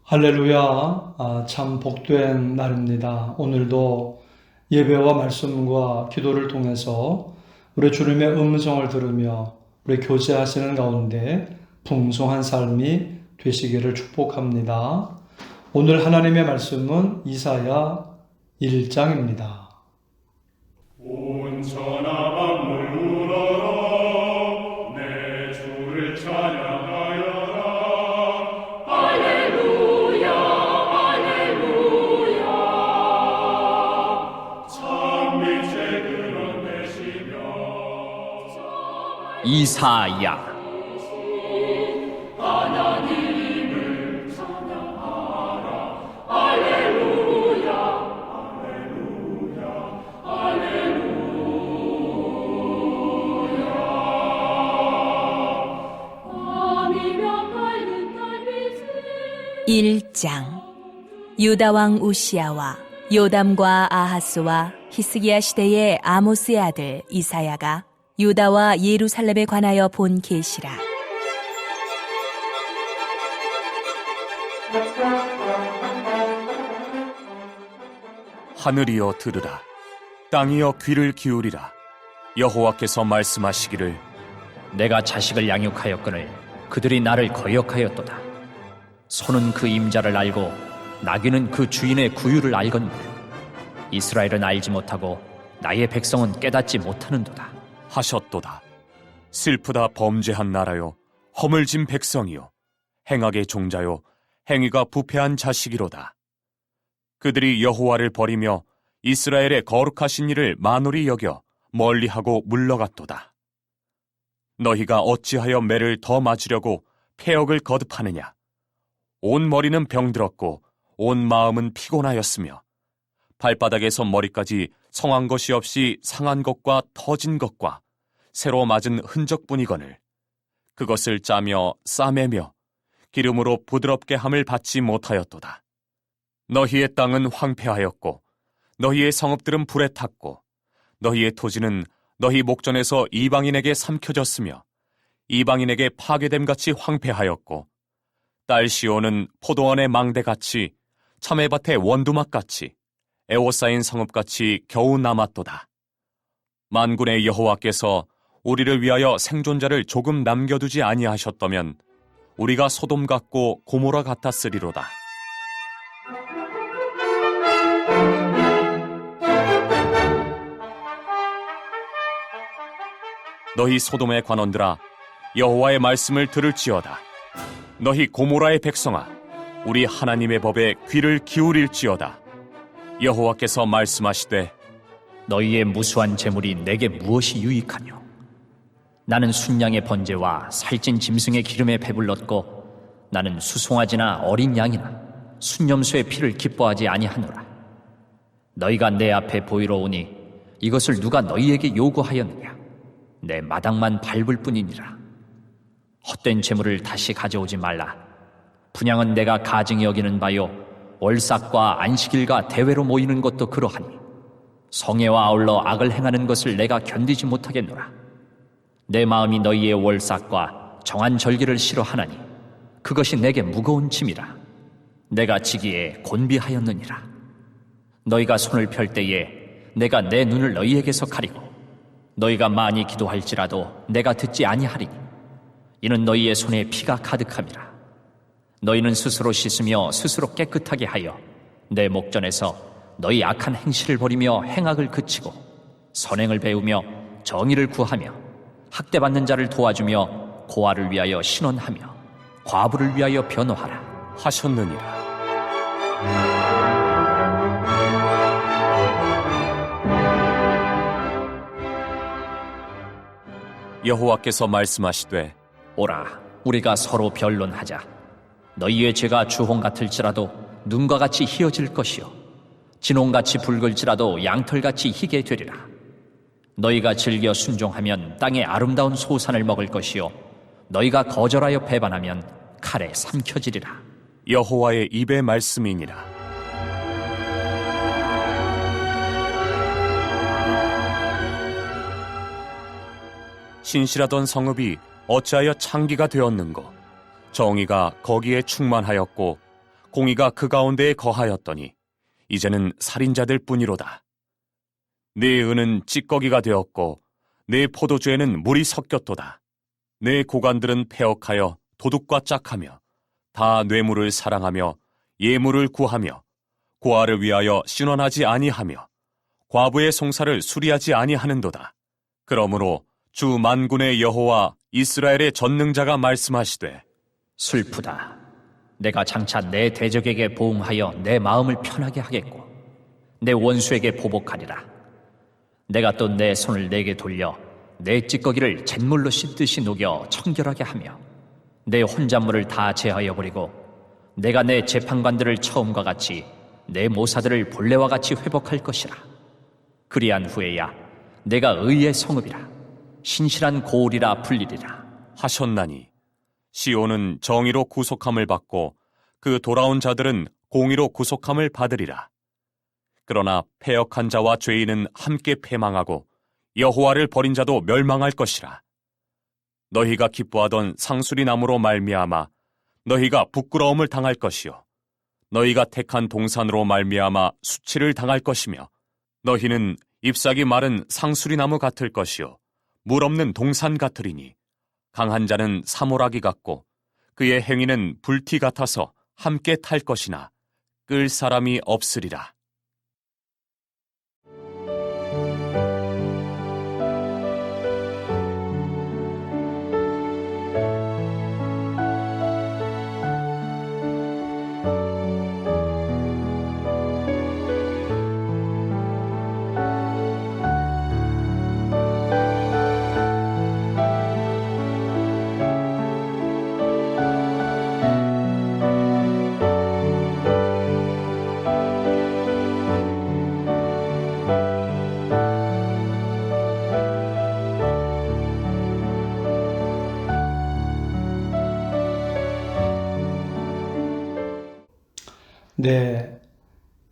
할렐루야. 참 복된 날입니다. 오늘도 예배와 말씀과 기도를 통해서 우리 주님의 음성을 들으며 우리 교제하시는 가운데 풍성한 삶이 되시기를 축복합니다. 오늘 하나님의 말씀은 이사야 1장입니다. 온 천하 만물 울어라 내 주를 찬양하여라 할렐루야 할렐루야 참 빛의 드러내시며 이사야 하나님을 찬양하라 할렐루야 할렐루야 할렐루야 밤이며 밝은 달빛을 1장 유다 왕 우시야와 요담과 아하스와 히스기야 시대의 아모스의 아들 이사야가 유다와 예루살렘에 관하여 본 계시라. 하늘이여 들으라. 땅이여 귀를 기울이라. 여호와께서 말씀하시기를 내가 자식을 양육하였거늘 그들이 나를 거역하였도다. 소는 그 임자를 알고 나귀는 그 주인의 구유를 알거늘 이스라엘은 알지 못하고 나의 백성은 깨닫지 못하는도다. 하셨도다. 슬프다 범죄한 나라요 허물진 백성이요 행악의 종자요 행위가 부패한 자식이로다. 그들이 여호와를 버리며 이스라엘의 거룩하신 이를 만홀히 여겨 멀리하고 물러갔도다. 너희가 어찌하여 매를 더 맞으려고 폐역을 거듭하느냐. 온 머리는 병들었고 온 마음은 피곤하였으며 발바닥에서 머리까지 성한 것이 없이 상한 것과 터진 것과 새로 맞은 흔적뿐이거늘 그것을 짜며 싸매며 기름으로 부드럽게 함을 받지 못하였도다. 너희의 땅은 황폐하였고 너희의 성읍들은 불에 탔고 너희의 토지는 너희 목전에서 이방인에게 삼켜졌으며 이방인에게 파괴됨같이 황폐하였고 딸 시온은 포도원의 망대같이 참외밭의 원두막같이 에워싸인 성읍같이 겨우 남았도다. 만군의 여호와께서 우리를 위하여 생존자를 조금 남겨두지 아니하셨다면 우리가 소돔 같고 고모라 같았으리로다. 너희 소돔의 관원들아 여호와의 말씀을 들을지어다. 너희 고모라의 백성아 우리 하나님의 법에 귀를 기울일지어다. 여호와께서 말씀하시되 너희의 무수한 재물이 내게 무엇이 유익하뇨? 나는 순양의 번제와 살찐 짐승의 기름에 배불렀고 나는 수송아지나 어린 양이나 순념수의 피를 기뻐하지 아니하노라. 너희가 내 앞에 보이러 오니 이것을 누가 너희에게 요구하였느냐? 내 마당만 밟을 뿐이니라. 헛된 재물을 다시 가져오지 말라. 분향은 내가 가증히 여기는 바요 월삭과 안식일과 대회로 모이는 것도 그러하니 성애와 아울러 악을 행하는 것을 내가 견디지 못하겠노라. 내 마음이 너희의 월삭과 정한 절기를 싫어하나니 그것이 내게 무거운 짐이라. 내가 지기에 곤비하였느니라. 너희가 손을 펼 때에 내가 내 눈을 너희에게서 가리고 너희가 많이 기도할지라도 내가 듣지 아니하리니 이는 너희의 손에 피가 가득함이라. 너희는 스스로 씻으며 스스로 깨끗하게 하여 내 목전에서 너희 악한 행실을 버리며 행악을 그치고 선행을 배우며 정의를 구하며 학대받는 자를 도와주며 고아를 위하여 신원하며 과부를 위하여 변호하라 하셨느니라. 여호와께서 말씀하시되 오라 우리가 서로 변론하자. 너희의 죄가 주홍 같을지라도 눈과 같이 희어질 것이요 진홍같이 붉을지라도 양털같이 희게 되리라. 너희가 즐겨 순종하면 땅의 아름다운 소산을 먹을 것이요 너희가 거절하여 배반하면 칼에 삼켜지리라. 여호와의 입의 말씀이니라. 신실하던 성읍이 어찌하여 창기가 되었는고? 정의가 거기에 충만하였고 공의가 그 가운데에 거하였더니 이제는 살인자들 뿐이로다. 네 은은 찌꺼기가 되었고 네 포도주에는 물이 섞였도다. 네 고관들은 폐역하여 도둑과 짝하며 다 뇌물을 사랑하며 예물을 구하며 고아를 위하여 신원하지 아니하며 과부의 송사를 수리하지 아니하는도다. 그러므로 주 만군의 여호와 이스라엘의 전능자가 말씀하시되 슬프다. 내가 장차 내 대적에게 보응하여 내 마음을 편하게 하겠고 내 원수에게 보복하리라. 내가 또 내 손을 내게 돌려 내 찌꺼기를 잿물로 씻듯이 녹여 청결하게 하며 내 혼잣물을 다 제하여 버리고 내가 내 재판관들을 처음과 같이 내 모사들을 본래와 같이 회복할 것이라. 그리한 후에야 내가 의의 성읍이라 신실한 고을이라 불리리라 하셨나니 시온은 정의로 구속함을 받고 그 돌아온 자들은 공의로 구속함을 받으리라. 그러나 패역한 자와 죄인은 함께 패망하고 여호와를 버린 자도 멸망할 것이라. 너희가 기뻐하던 상수리 나무로 말미암아 너희가 부끄러움을 당할 것이요 너희가 택한 동산으로 말미암아 수치를 당할 것이며 너희는 잎사귀 마른 상수리 나무 같을 것이요 물 없는 동산 같으리니 강한 자는 사모라기 같고 그의 행위는 불티 같아서 함께 탈 것이나 끌 사람이 없으리라. 네,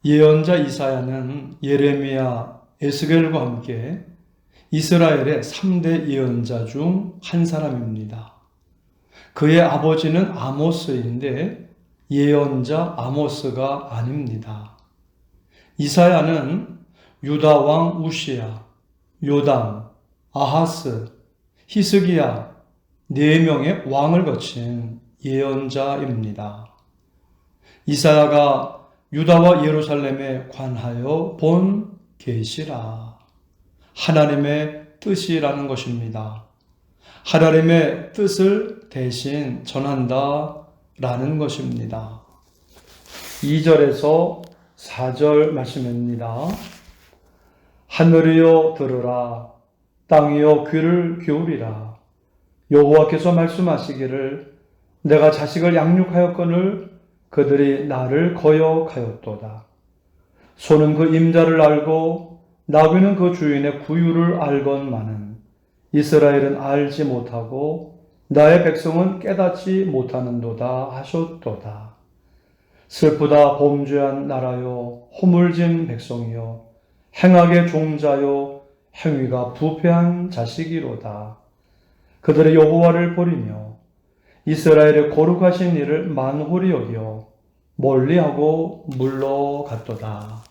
예언자 이사야는 예레미야, 에스겔과 함께 이스라엘의 3대 예언자 중 한 사람입니다. 그의 아버지는 아모스인데 예언자 아모스가 아닙니다. 이사야는 유다 왕 우시야, 요담, 아하스, 히스기야 4명의 왕을 거친 예언자입니다. 이사야가 유다와 예루살렘에 관하여 본 계시라. 하나님의 뜻이라는 것입니다. 하나님의 뜻을 대신 전한다라는 것입니다. 2절에서 4절 말씀입니다. 하늘이여 들으라, 땅이여 귀를 기울이라. 여호와께서 말씀하시기를 내가 자식을 양육하였거늘 그들이 나를 거역하였도다. 소는 그 임자를 알고 나귀는 그 주인의 구유를 알건만은 이스라엘은 알지 못하고 나의 백성은 깨닫지 못하는도다 하셨도다. 슬프다 범죄한 나라요 허물진 백성이요 행악의 종자요 행위가 부패한 자식이로다. 그들의 여호와를 버리며 이스라엘의 거룩하신 일을 만홀히 여겨 멀리하고 물러갔도다.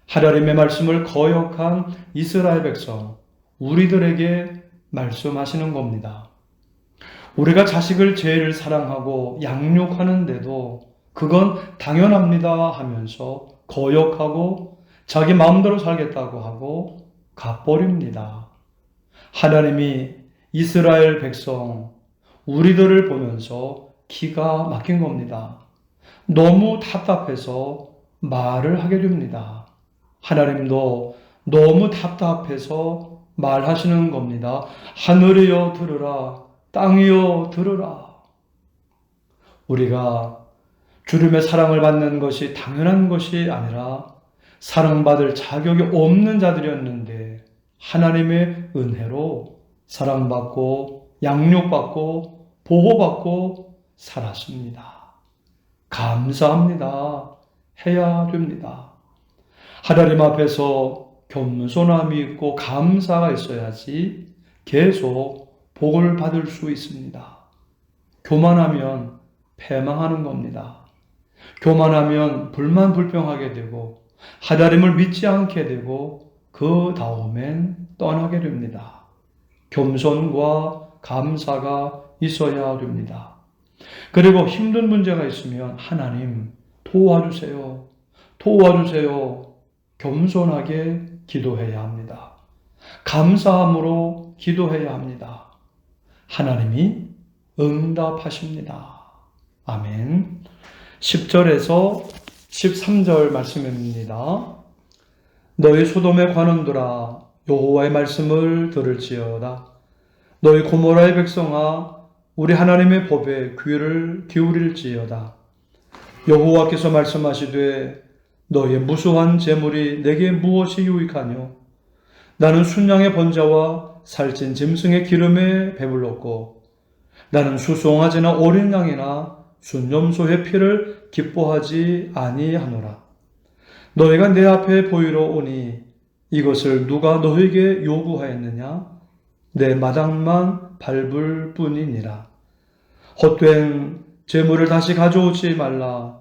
하나님의 말씀을 거역한 이스라엘 백성, 우리들에게 말씀하시는 겁니다. 우리가 자식을 제일 사랑하고 양육하는데도 그건 당연합니다 하면서 거역하고 자기 마음대로 살겠다고 하고 가버립니다. 하나님이 이스라엘 백성, 우리들을 보면서 기가 막힌 겁니다. 너무 답답해서 말을 하게 됩니다. 하나님도 너무 답답해서 말하시는 겁니다. 하늘이여 들으라, 땅이여 들으라. 우리가 주님의 사랑을 받는 것이 당연한 것이 아니라 사랑받을 자격이 없는 자들이었는데 하나님의 은혜로 사랑받고 양육받고 보호받고 살았습니다. 감사합니다. 해야 됩니다. 하나님 앞에서 겸손함이 있고 감사가 있어야지 계속 복을 받을 수 있습니다. 교만하면 패망하는 겁니다. 교만하면 불만불평하게 되고 하나님을 믿지 않게 되고 그 다음엔 떠나게 됩니다. 겸손과 감사가 있어야 됩니다. 그리고 힘든 문제가 있으면 하나님 도와주세요. 도와주세요. 겸손하게 기도해야 합니다. 감사함으로 기도해야 합니다. 하나님이 응답하십니다. 아멘. 10절에서 13절 말씀입니다. 너희 소돔의 관원들아 여호와의 말씀을 들을지어다. 너희 고모라의 백성아 우리 하나님의 법에 귀를 기울일지어다. 여호와께서 말씀하시되 너희의 무수한 재물이 내게 무엇이 유익하뇨? 나는 순양의 번제와 살찐 짐승의 기름에 배불렀고 나는 수송아지나 어린 양이나 순염소의 피를 기뻐하지 아니하노라. 너희가 내 앞에 보이러 오니 이것을 누가 너희에게 요구하였느냐? 내 마당만 밟을 뿐이니라. 헛된 재물을 다시 가져오지 말라.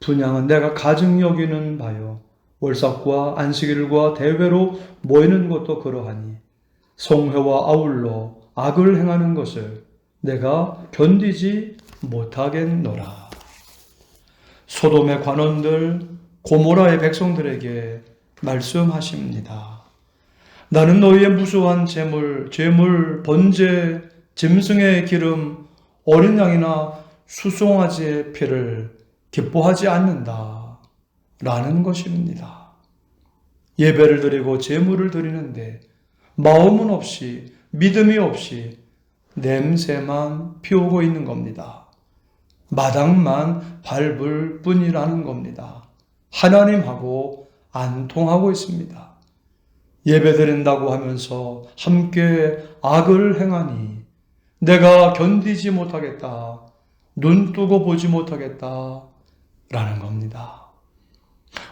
분향은 내가 가증 여기는 바요. 월삭과 안식일과 대회로 모이는 것도 그러하니 성회와 아울러 악을 행하는 것을 내가 견디지 못하겠노라. 소돔의 관원들, 고모라의 백성들에게 말씀하십니다. 나는 너희의 무수한 재물, 번제, 짐승의 기름, 어린 양이나 수송아지의 피를 기뻐하지 않는다. 라는 것입니다. 예배를 드리고 재물을 드리는데 마음은 없이, 믿음이 없이 냄새만 피우고 있는 겁니다. 마당만 밟을 뿐이라는 겁니다. 하나님하고 안 통하고 있습니다. 예배 드린다고 하면서 함께 악을 행하니 내가 견디지 못하겠다. 눈 뜨고 보지 못하겠다. 라는 겁니다.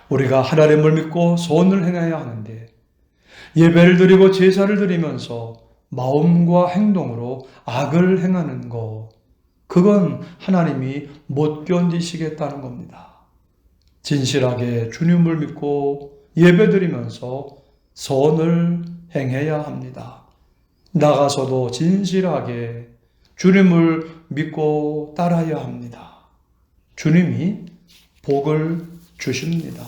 우리가 하나님을 믿고 선을 행해야 하는데 예배를 드리고 제사를 드리면서 마음과 행동으로 악을 행하는 것, 그건 하나님이 못 견디시겠다는 겁니다. 진실하게 주님을 믿고 예배 드리면서 선을 행해야 합니다. 나가서도 진실하게 주님을 믿고 따라야 합니다. 주님이 복을 주십니다.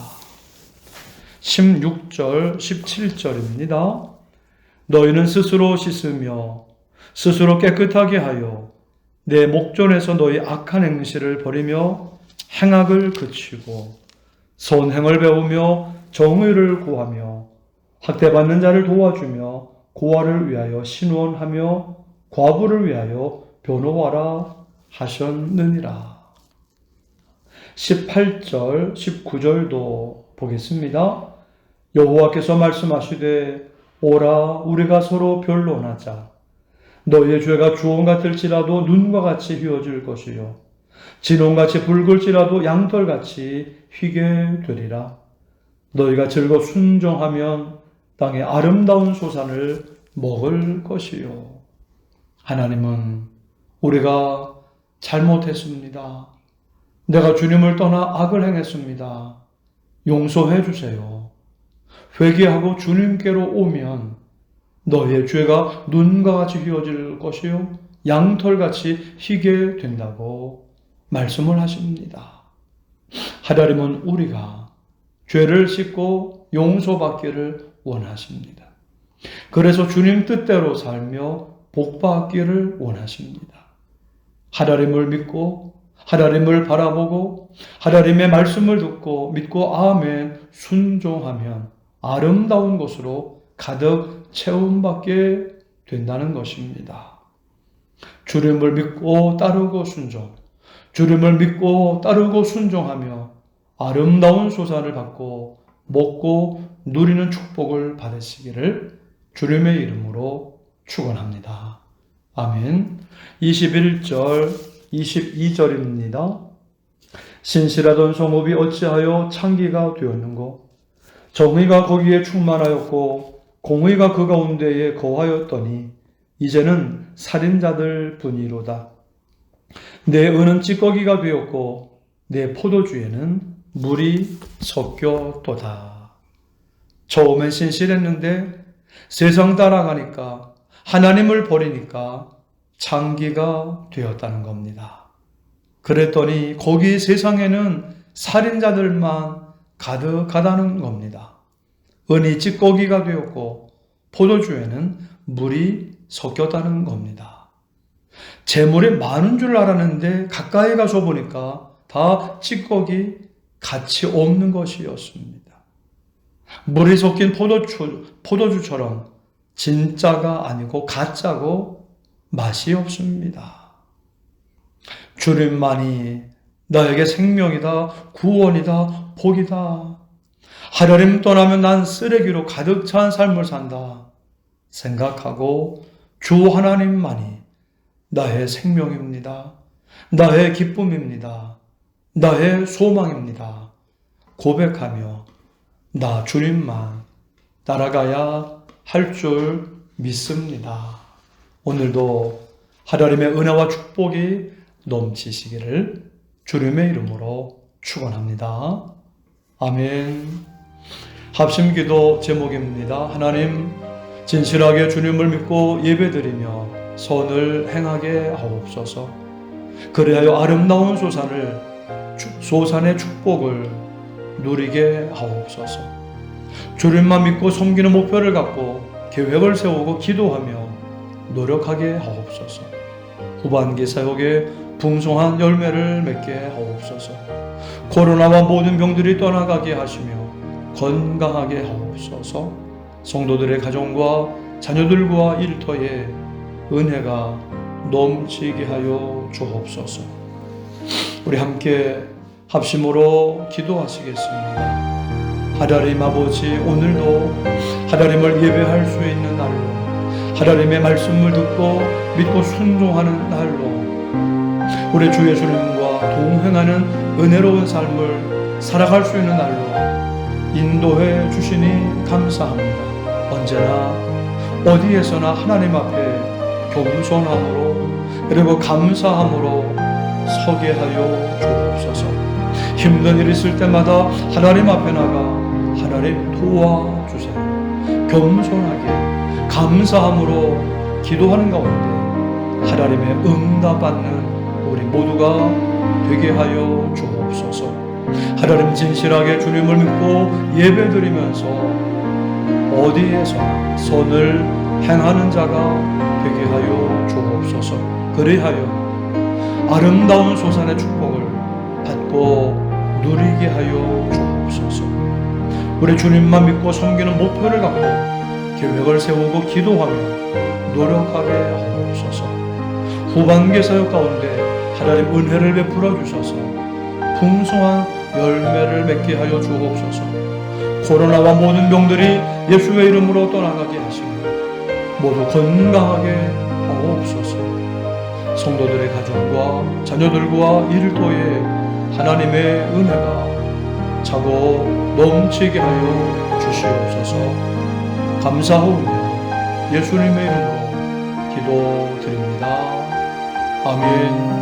16절, 17절입니다. 너희는 스스로 씻으며 스스로 깨끗하게 하여 내 목전에서 너희 악한 행실을 버리며 행악을 그치고 선행을 배우며 정의를 구하며 학대받는 자를 도와주며 고아를 위하여 신원하며 과부를 위하여 변호하라 하셨느니라. 18절, 19절도 보겠습니다. 여호와께서 말씀하시되 오라 우리가 서로 변론하자. 너희의 죄가 주홍 같을지라도 눈과 같이 휘어질 것이요 진홍같이 붉을지라도 양털같이 휘게 되리라. 너희가 즐거 순종하면 땅의 아름다운 소산을 먹을 것이요. 하나님은 우리가 잘못했습니다. 내가 주님을 떠나 악을 행했습니다. 용서해 주세요. 회개하고 주님께로 오면 너희의 죄가 눈과 같이 휘어질 것이요 양털같이 희게 된다고 말씀을 하십니다. 하나님은 우리가 죄를 씻고 용서받기를 원하십니다. 그래서 주님 뜻대로 살며 복받기를 원하십니다. 하나님을 믿고 하나님을 바라보고 하나님의 말씀을 듣고 믿고 아멘 순종하면 아름다운 것으로 가득 채움받게 된다는 것입니다. 주님을 믿고 따르고 순종, 주님을 믿고 따르고 순종하며 아름다운 소산을 받고 먹고 누리는 축복을 받으시기를 주님의 이름으로 축원합니다. 아멘. 21절, 22절입니다. 신실하던 성읍이 어찌하여 창기가 되었는고 정의가 거기에 충만하였고 공의가 그 가운데에 거하였더니 이제는 살인자들 뿐이로다. 내 은은 찌꺼기가 되었고 내 포도주에는 물이 섞였도다. 처음엔 신실했는데 세상 따라가니까 하나님을 버리니까 창기가 되었다는 겁니다. 그랬더니 거기 세상에는 살인자들만 가득하다는 겁니다. 은이 찌꺼기가 되었고 포도주에는 물이 섞였다는 겁니다. 재물이 많은 줄 알았는데 가까이 가서 보니까 다 찌꺼기, 가치 없는 것이었습니다. 물이 섞인 포도주처럼 진짜가 아니고 가짜고 맛이 없습니다. 주님만이 나에게 생명이다, 구원이다, 복이다. 하나님 떠나면 난 쓰레기로 가득 찬 삶을 산다 생각하고 주 하나님만이 나의 생명입니다. 나의 기쁨입니다. 나의 소망입니다. 고백하며 나 주님만 따라가야 할 줄 믿습니다. 오늘도 하나님의 은혜와 축복이 넘치시기를 주님의 이름으로 축원합니다. 아멘. 합심기도 제목입니다. 하나님, 진실하게 주님을 믿고 예배드리며 선을 행하게 하옵소서. 그리하여 아름다운 소산의 축복을 누리게 하옵소서. 주님만 믿고 섬기는 목표를 갖고 계획을 세우고 기도하며 노력하게 하옵소서. 후반기 사역에 풍성한 열매를 맺게 하옵소서. 코로나와 모든 병들이 떠나가게 하시며 건강하게 하옵소서. 성도들의 가정과 자녀들과 일터에 은혜가 넘치게 하여 주옵소서. 우리 함께 합심으로 기도하시겠습니다. 하나님 아버지, 오늘도 하나님을 예배할 수 있는 날로, 하나님의 말씀을 듣고 믿고 순종하는 날로, 우리 주 예수님과 동행하는 은혜로운 삶을 살아갈 수 있는 날로 인도해 주시니 감사합니다. 언제나 어디에서나 하나님 앞에 겸손함으로 그리고 감사함으로 서게 하여 주옵소서. 힘든 일 있을 때마다 하나님 앞에 나가 하나님 도와주세요. 겸손하게 감사함으로 기도하는 가운데 하나님의 응답받는 우리 모두가 되게 하여 주옵소서. 하나님, 진실하게 주님을 믿고 예배드리면서 어디에서나 선을 행하는 자가 되게 하여 주옵소서. 그리하여 아름다운 소산의 축복을 받고 누리게 하여 주옵소서. 우리 주님만 믿고 섬기는 목표를 갖고 계획을 세우고 기도하며 노력하게 하옵소서. 후반기 사역 가운데 하나님 은혜를 베풀어 주셔서 풍성한 열매를 맺게 하여 주옵소서. 코로나와 모든 병들이 예수의 이름으로 떠나가게 하시며 모두 건강하게 하옵소서. 성도들의 가정과 자녀들과 일터에 하나님의 은혜가 차고 넘치게 하여 주시옵소서. 감사하오며 예수님의 이름으로 기도드립니다. 아멘.